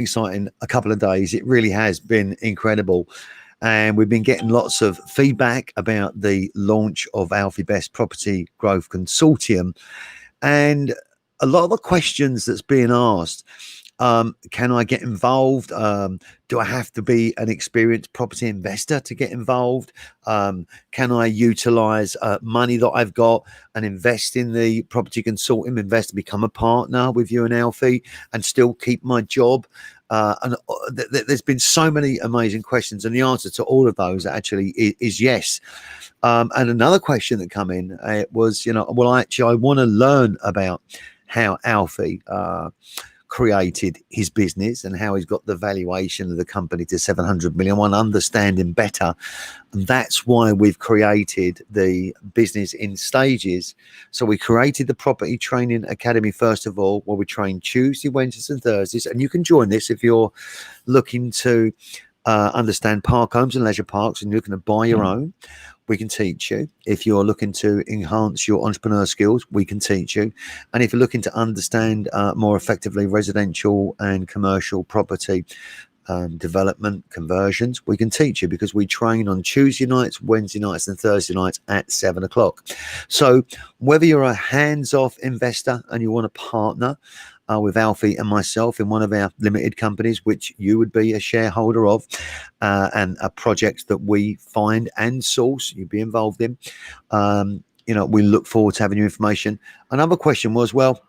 exciting a couple of days. It really has been incredible. And we've been getting lots of feedback about the launch of Alfie Best Property Growth Consortium. And a lot of the questions that's being asked, can I get involved? Do I have to be an experienced property investor to get involved? Can I utilize money that I've got and invest in the property consortium, invest, become a partner with you and Alfie and still keep my job? There's been so many amazing questions, and the answer to all of those actually is yes. And another question that come in was, well, I want to learn about how Alfie created his business and how he's got the valuation of the company to 700 million. I want to understand him better. And that's why we've created the business in stages. So we created the Property Training Academy, first of all, where we train Tuesday, Wednesdays and Thursdays. And you can join this if you're looking to understand park homes and leisure parks and you're looking to buy your own. We can teach you. If you're looking to enhance your entrepreneur skills, we can teach you. And if you're looking to understand more effectively residential and commercial property development conversions, we can teach you, because we train on Tuesday nights, Wednesday nights and Thursday nights at 7 o'clock. So whether you're a hands-off investor and you want to partner with Alfie and myself in one of our limited companies, which you would be a shareholder of, and a project that we find and source, you'd be involved in, we look forward to having your information. Another question was, well,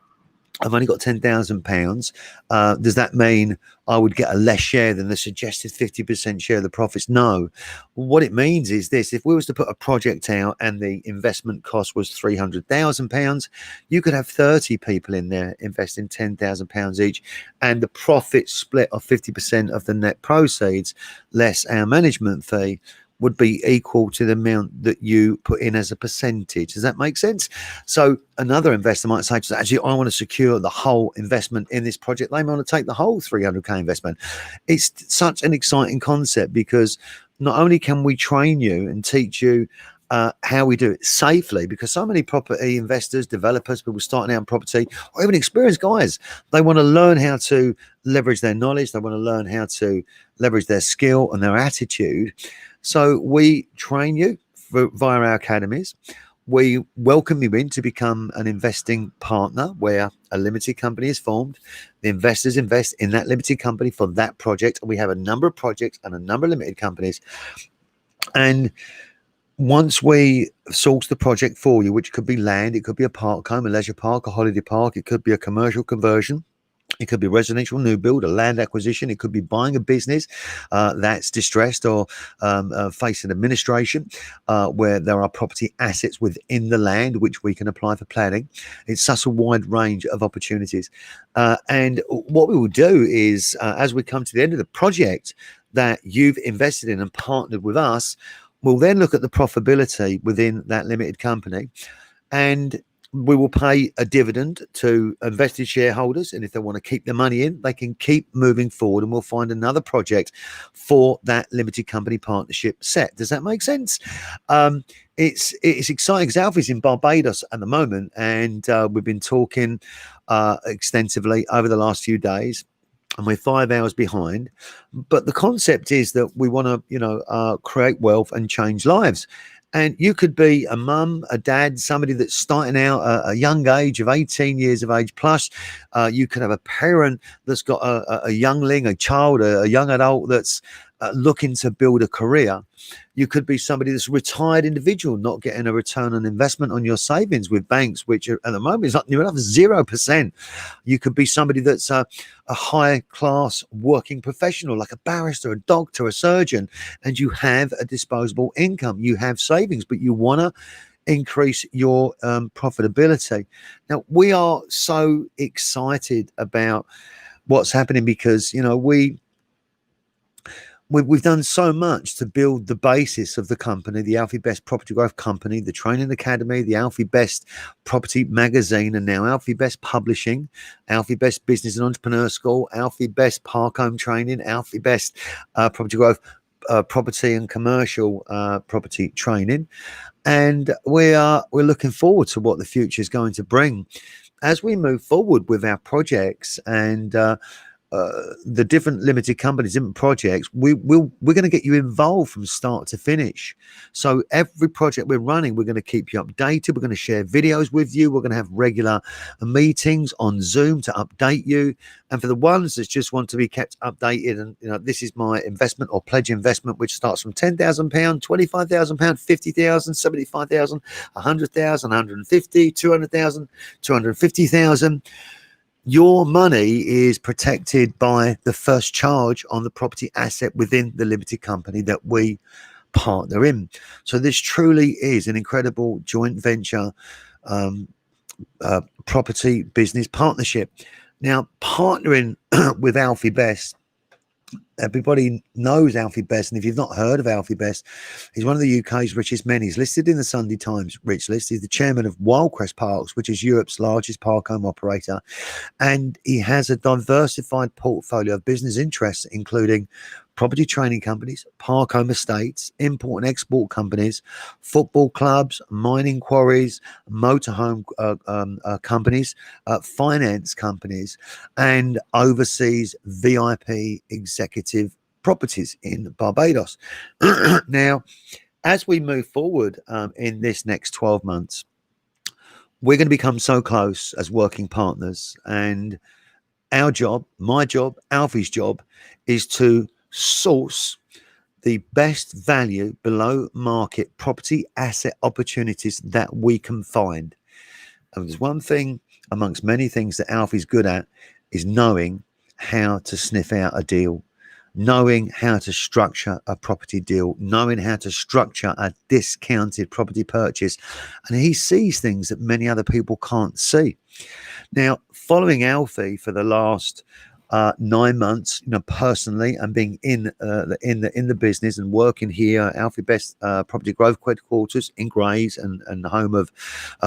I've only got £10,000. Does that mean I would get a less share than the suggested 50% share of the profits? No. What it means is this: if we was to put a project out and the investment cost was £300,000, you could have 30 people in there investing £10,000 each, and the profit split of 50% of the net proceeds less our management fee would be equal to the amount that you put in as a percentage. Does that make sense? So another investor might say, actually, I want to secure the whole investment in this project. They want to take the whole 300K investment. It's such an exciting concept, because not only can we train you and teach you how we do it safely, because so many property investors, developers, people starting out in property, or even experienced guys, they want to learn how to leverage their knowledge. They want to learn how to leverage their skill and their attitude. So we train you via our academies. We welcome you in to become an investing partner, where a limited company is formed. The investors invest in that limited company for that project. We have a number of projects and a number of limited companies. And once we source the project for you, which could be land, it could be a park home, a leisure park, a holiday park, it could be a commercial conversion, it could be residential new build, a land acquisition. It could be buying a business that's distressed or facing administration, where there are property assets within the land which we can apply for planning. It's such a wide range of opportunities. And what we will do is, as we come to the end of the project that you've invested in and partnered with us, we'll then look at the profitability within that limited company, and we will pay a dividend to invested shareholders. And if they want to keep the money in, they can keep moving forward, and we'll find another project for that limited company partnership set. Does that make sense? It's exciting, because Alfie's in Barbados at the moment, and we've been talking extensively over the last few days, and we're 5 hours behind. But the concept is that we want to, create wealth and change lives. And you could be a mum, a dad, somebody that's starting out at a young age of 18 years of age plus. You could have a parent that's got a youngling, a child, a young adult that's looking to build a career. You could be somebody that's a retired individual, not getting a return on investment on your savings with banks, which are, at the moment is not near enough, 0%. You could be somebody that's a high class working professional, like a barrister, a doctor, a surgeon, and you have a disposable income. You have savings, but you want to increase your profitability. Now, we are so excited about what's happening, because we've done so much to build the basis of the company, the Alfie Best Property Growth Company, the Training Academy, the Alfie Best Property Magazine, and now Alfie Best Publishing, Alfie Best Business and Entrepreneur School, Alfie Best Park Home Training, Alfie Best Property Growth, Property and Commercial Property Training. And we're looking forward to what the future is going to bring as we move forward with our projects. And the different limited companies, different projects, we're going to get you involved from start to finish. So every project we're running, we're going to keep you updated. We're going to share videos with you. We're going to have regular meetings on Zoom to update you. And for the ones that just want to be kept updated, and this is my investment or pledge investment, which starts from £10,000, £25,000, £50,000, £75,000, £100,000, £150,000, £200,000, £250,000. Your money is protected by the first charge on the property asset within the limited company that we partner in. So this truly is an incredible joint venture property business partnership. Now, partnering with Alfie Best, everybody knows Alfie Best, and if you've not heard of Alfie Best, he's one of the UK's richest men. He's listed in the Sunday Times Rich List. He's the chairman of Wildcrest Parks, which is Europe's largest park home operator, and he has a diversified portfolio of business interests, including property training companies, park home estates, import and export companies, football clubs, mining quarries, motorhome companies, finance companies, and overseas VIP executive properties in Barbados. Now, as we move forward in this next 12 months, we're going to become so close as working partners, and our job, my job, Alfie's job, is to source the best value below market property asset opportunities that we can find. And there's one thing amongst many things that Alfie's good at, is knowing how to sniff out a deal, knowing how to structure a property deal, knowing how to structure a discounted property purchase. And he sees things that many other people can't see. Now, following Alfie for the last 9 months, personally, and being in the business and working here, Alfie Best Property Growth Headquarters in Grays, and the home of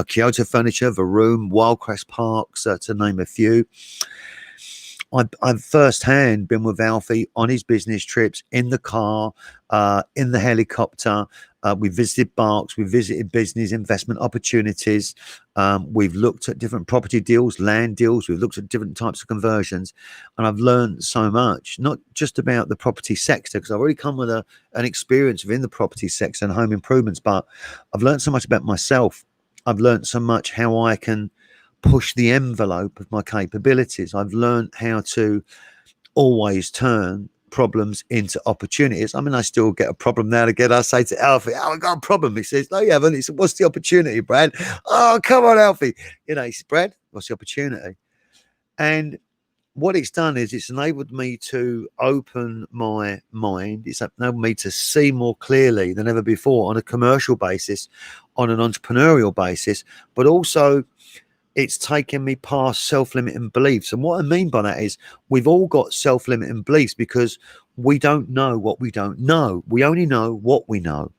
Kyoto Furniture, Varoom, Wildcrest Parks, to name a few. I've firsthand been with Alfie on his business trips, in the car, in the helicopter. We visited parks, we visited business investment opportunities. We've looked at different property deals, land deals. We've looked at different types of conversions. And I've learned so much, not just about the property sector, because I've already come with an experience within the property sector and home improvements, but I've learned so much about myself. I've learned so much how I can push the envelope of my capabilities. I've learned how to always turn problems into opportunities. I mean, I still get a problem now and again. I say to Alfie, "Oh, I got a problem." He says, "No, you haven't." He said, "What's the opportunity, Brad?" "Oh, come on, Alfie." He says, "Brad, what's the opportunity?" And what it's done is it's enabled me to open my mind. It's enabled me to see more clearly than ever before on a commercial basis, on an entrepreneurial basis, but also it's taken me past self-limiting beliefs. And what I mean by that is we've all got self-limiting beliefs because we don't know what we don't know. We only know what we know.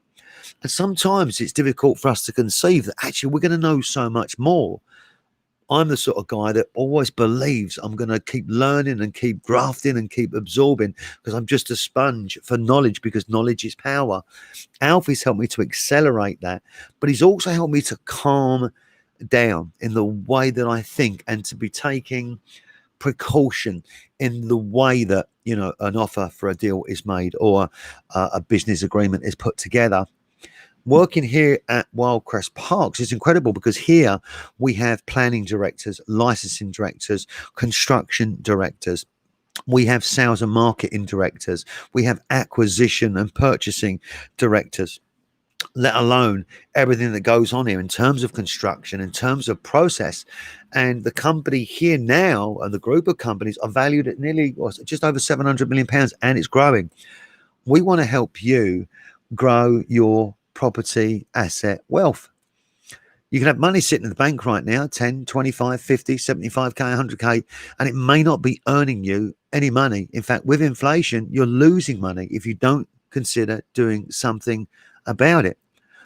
And sometimes it's difficult for us to conceive that actually we're going to know so much more. I'm the sort of guy that always believes I'm going to keep learning and keep grafting and keep absorbing, because I'm just a sponge for knowledge, because knowledge is power. Alfie's helped me to accelerate that, but he's also helped me to calm down in the way that I think, and to be taking precaution in the way that an offer for a deal is made, or a business agreement is put together. Working here at Wildcrest Parks is incredible, because here we have planning directors, licensing directors, construction directors. We have sales and marketing directors. We have acquisition and purchasing directors, let alone everything that goes on here in terms of construction, in terms of process. And the company here now, and the group of companies, are valued at nearly just over £700 million, and it's growing. We want to help you grow your property asset wealth. You can have money sitting in the bank right now, 10, 25, 50, 75k, 100k, and it may not be earning you any money. In fact, with inflation, you're losing money if you don't consider doing something about it.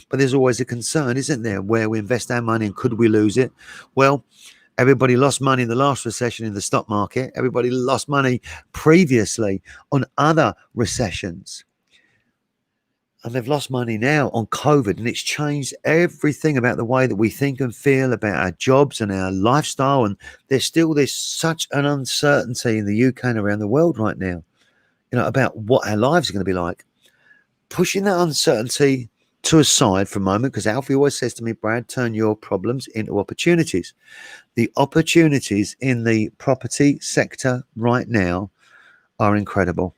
But there's always a concern, isn't there, where we invest our money and could we lose it? Well, everybody lost money in the last recession in the stock market. Everybody lost money previously on other recessions. and they've lost money now on COVID, and it's changed everything about the way that we think and feel about our jobs and our lifestyle. And there's still this such an uncertainty in the UK and around the world right now, about what our lives are going to be like. Pushing that uncertainty to a side for a moment, because Alfie always says to me, Brad, turn your problems into opportunities. The opportunities in the property sector right now are incredible.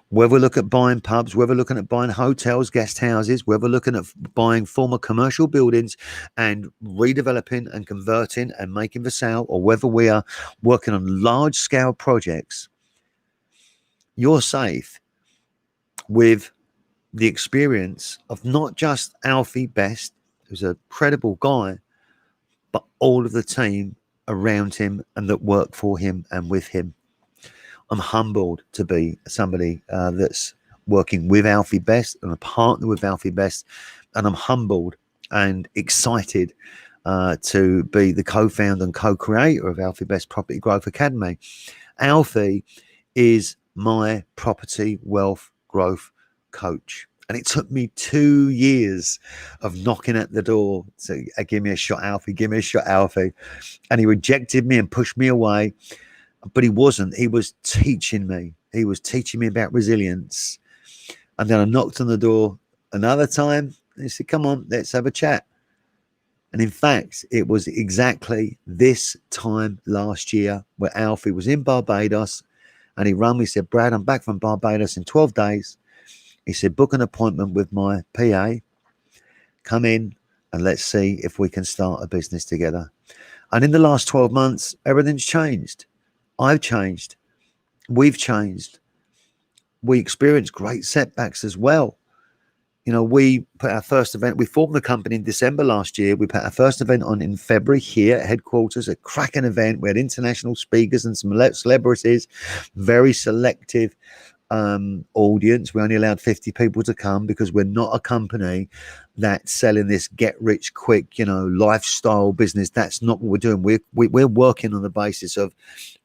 Whether we're looking at buying pubs, whether we're looking at buying hotels, guest houses, whether we're looking at buying former commercial buildings and redeveloping and converting and making for sale, or whether we are working on large scale projects, you're safe with the experience of not just Alfie Best, who's a credible guy, but all of the team around him and that work for him and with him. I'm humbled to be somebody that's working with Alfie Best and a partner with Alfie Best, and I'm humbled and excited to be the co-founder and co-creator of Alfie Best Property Growth Academy. Alfie is my property wealth growth coach, and it took me 2 years of knocking at the door to give me a shot, Alfie, give me a shot, Alfie, and he rejected me and pushed me away. But he wasn't. He was teaching me. He was teaching me about resilience. And then I knocked on the door another time. And he said, come on, let's have a chat. And in fact, it was exactly this time last year where Alfie was in Barbados, and he rang me. He said, Brad, I'm back from Barbados in 12 days. He said, book an appointment with my PA. Come in and let's see if we can start a business together. And in the last 12 months, everything's changed. I've changed. We've changed. We experienced great setbacks as well. We put our first event, we formed the company in December last year. We put our first event on in February here at headquarters, a cracking event. We had international speakers and some celebrities, very selective audience. We only allowed 50 people to come because we're not a company that's selling this get rich quick, lifestyle business. That's not what we're doing. We're working on the basis of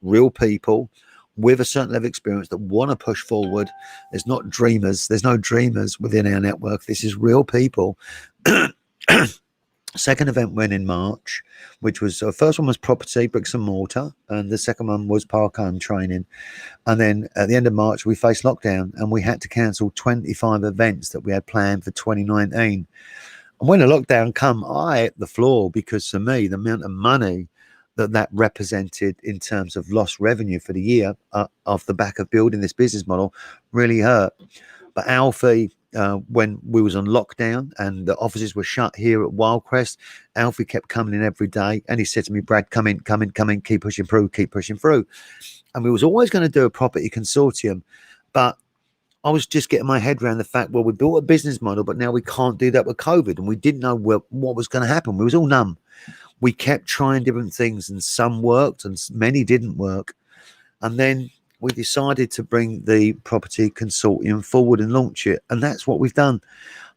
real people with a certain level of experience that want to push forward. There's not dreamers. There's no dreamers within our network. This is real people. Second event went in March, which was first one was property, bricks and mortar, and the second one was park home training. And then at the end of March, we faced lockdown and we had to cancel 25 events that we had planned for 2019. And when the lockdown come, I hit the floor, because for me, the amount of money that represented in terms of lost revenue for the year off the back of building this business model really hurt. But Alfie, when we was on lockdown and the offices were shut here at Wildcrest, Alfie kept coming in every day, and he said to me, Brad, come in, keep pushing through. And we was always going to do a property consortium, but I was just getting my head around the fact, well, we built a business model, but now we can't do that with COVID, and we didn't know what was going to happen. We was all numb. We kept trying different things, and some worked and many didn't work. And then we decided to bring the property consortium forward and launch it. And that's what we've done.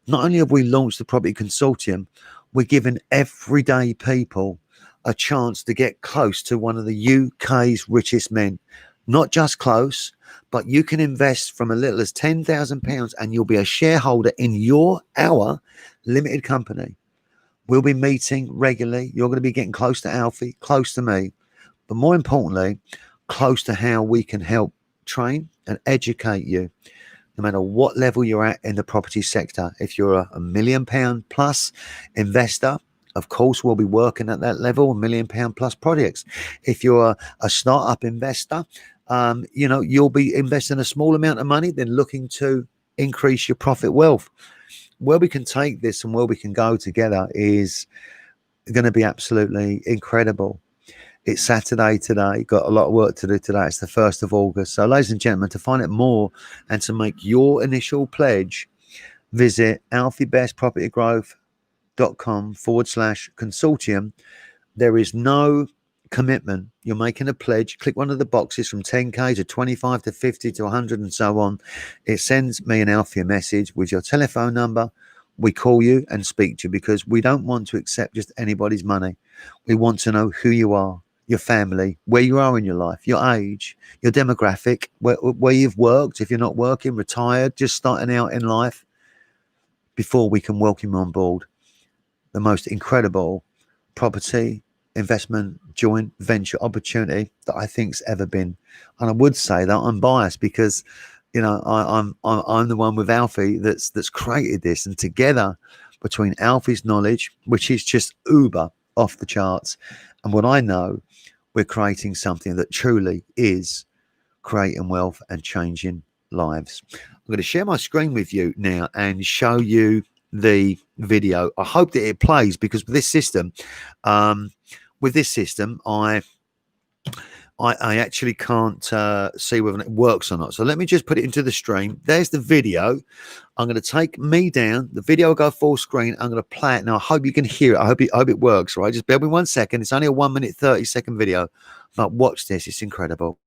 Not only have we launched the property consortium, we're giving everyday people a chance to get close to one of the UK's richest men. Not just close, but you can invest from as little as £10,000 and you'll be a shareholder in our limited company. We'll be meeting regularly. You're going to be getting close to Alfie, close to me, but more importantly, close to how we can help train and educate you, no matter what level you're at in the property sector. If you're a £1 million plus investor, of course, we'll be working at that level, £1 million plus projects. If you're a startup investor, you'll be investing a small amount of money, then looking to increase your profit wealth. Where we can take this and where we can go together is going to be absolutely incredible. It's Saturday today. Got a lot of work to do today. It's the 1st of August. So, ladies and gentlemen, to find out more and to make your initial pledge, visit alfiebestpropertygrowth.com/consortium. There is no commitment. You're making a pledge. Click one of the boxes from 10k to 25 to 50 to 100 and so on. It sends me and Alfie a message with your telephone number. We call you and speak to you, because we don't want to accept just anybody's money. We want to know who you are, your family, where you are in your life, your age, your demographic, where you've worked, if you're not working, retired, just starting out in life. before we can welcome on board the most incredible property investment joint venture opportunity that I think's ever been. And I would say that I'm biased because, you know, I'm the one with Alfie that's created this, and together between Alfie's knowledge, which is just uber off the charts, and what I know, we're creating something that truly is creating wealth and changing lives. I'm going to share my screen with you now and show you the video. I hope that it plays, because with this system, I actually can't see whether it works or not. So let me just put it into the stream. There's the video. I'm going to take me down. The video will go full screen. I'm going to play it. Now, I hope you can hear it. I hope it works, right? Just bear with me 1 second. It's only a 1 minute, 30-second video. But watch this. It's incredible.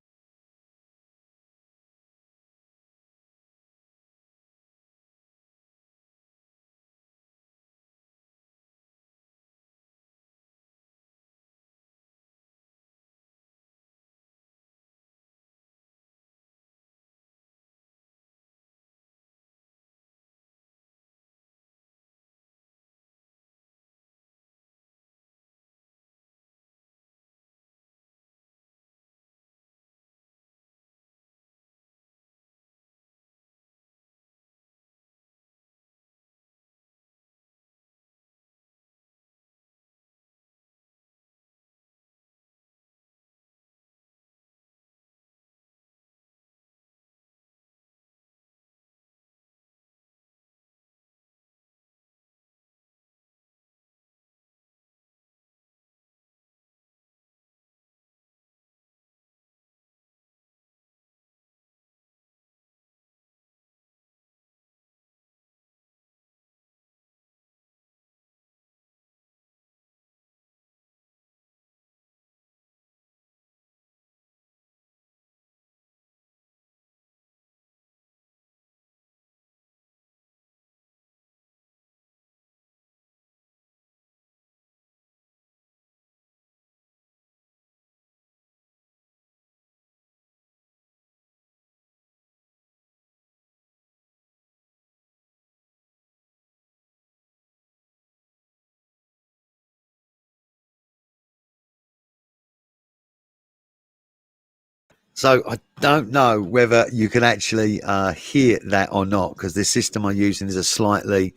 So I don't know whether you can actually hear that or not, because the system I'm using is a slightly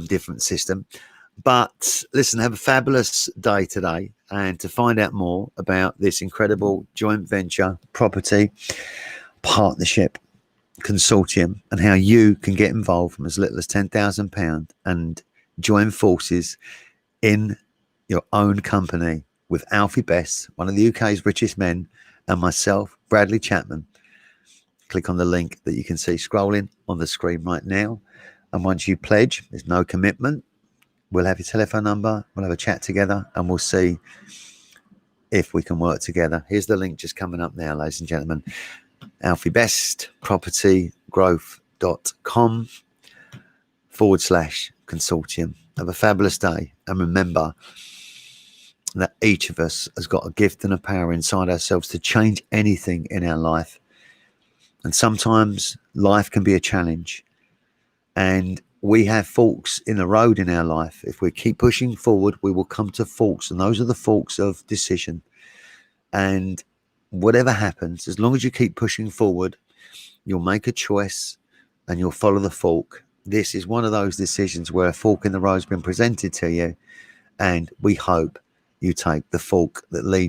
different system. But listen, have a fabulous day today. And to find out more about this incredible joint venture property partnership consortium and how you can get involved from as little as £10,000 and join forces in your own company with Alfie Best, one of the UK's richest men, and myself, Bradley Chapman. Click on the link that you can see scrolling on the screen right now. And once you pledge, there's no commitment. We'll have your telephone number. We'll have a chat together and we'll see if we can work together. Here's the link just coming up now, ladies and gentlemen. alfiebestpropertygrowth.com/consortium. Have a fabulous day. And remember that each of us has got a gift and a power inside ourselves to change anything in our life. And sometimes life can be a challenge. And we have forks in the road in our life. If we keep pushing forward, we will come to forks. And those are the forks of decision. And whatever happens, as long as you keep pushing forward, you'll make a choice and you'll follow the fork. This is one of those decisions where a fork in the road has been presented to you. And we hope you take the fork that leads